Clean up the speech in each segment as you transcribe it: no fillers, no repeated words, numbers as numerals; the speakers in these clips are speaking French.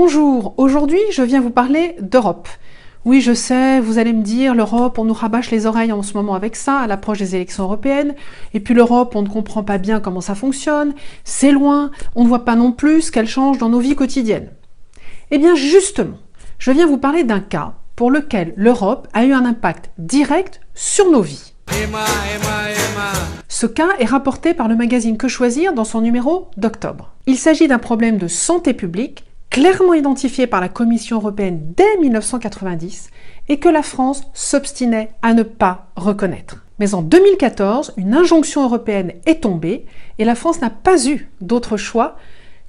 Bonjour, aujourd'hui je viens vous parler d'Europe. Oui, je sais, vous allez me dire, l'Europe, on nous rabâche les oreilles en ce moment avec ça, à l'approche des élections européennes. Et puis l'Europe, on ne comprend pas bien comment ça fonctionne, c'est loin, on ne voit pas non plus ce qu'elle change dans nos vies quotidiennes. Eh bien justement, je viens vous parler d'un cas pour lequel l'Europe a eu un impact direct sur nos vies. Ce cas est rapporté par le magazine Que Choisir dans son numéro d'octobre. Il s'agit d'un problème de santé publique clairement identifié par la Commission européenne dès 1990 et que la France s'obstinait à ne pas reconnaître. Mais en 2014, une injonction européenne est tombée et la France n'a pas eu d'autre choix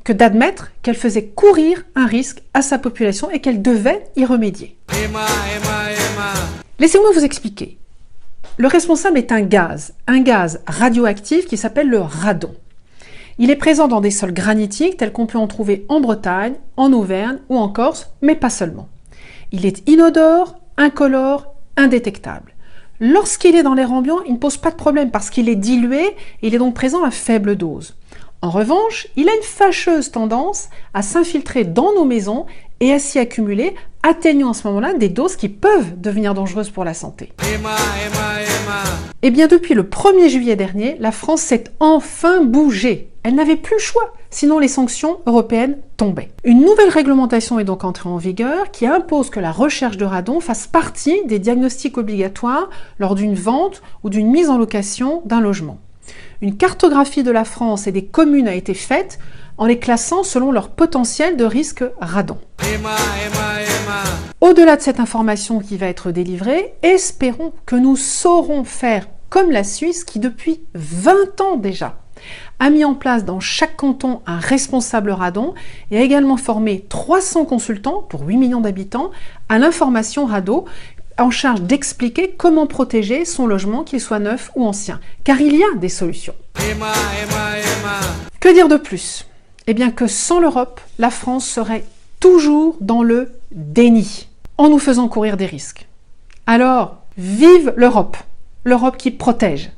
que d'admettre qu'elle faisait courir un risque à sa population et qu'elle devait y remédier. Laissez-moi vous expliquer. Le responsable est un gaz radioactif qui s'appelle le radon. Il est présent dans des sols granitiques tels qu'on peut en trouver en Bretagne, en Auvergne ou en Corse, mais pas seulement. Il est inodore, incolore, indétectable. Lorsqu'il est dans l'air ambiant, il ne pose pas de problème parce qu'il est dilué et il est donc présent à faible dose. En revanche, il a une fâcheuse tendance à s'infiltrer dans nos maisons et à s'y accumuler, atteignant à ce moment-là des doses qui peuvent devenir dangereuses pour la santé. Eh bien, depuis le 1er juillet dernier, la France s'est enfin bougée. Elle n'avait plus le choix, sinon les sanctions européennes tombaient. Une nouvelle réglementation est donc entrée en vigueur qui impose que la recherche de radon fasse partie des diagnostics obligatoires lors d'une vente ou d'une mise en location d'un logement. Une cartographie de la France et des communes a été faite en les classant selon leur potentiel de risque radon. Au-delà de cette information qui va être délivrée, espérons que nous saurons faire comme la Suisse qui, depuis 20 ans déjà, a mis en place dans chaque canton un responsable radon et a également formé 300 consultants pour 8 millions d'habitants à l'information radon en charge d'expliquer comment protéger son logement, qu'il soit neuf ou ancien. Car il y a des solutions. Que dire de plus? Eh bien que sans l'Europe, la France serait toujours dans le déni, en nous faisant courir des risques. Alors, vive l'Europe! L'Europe qui protège!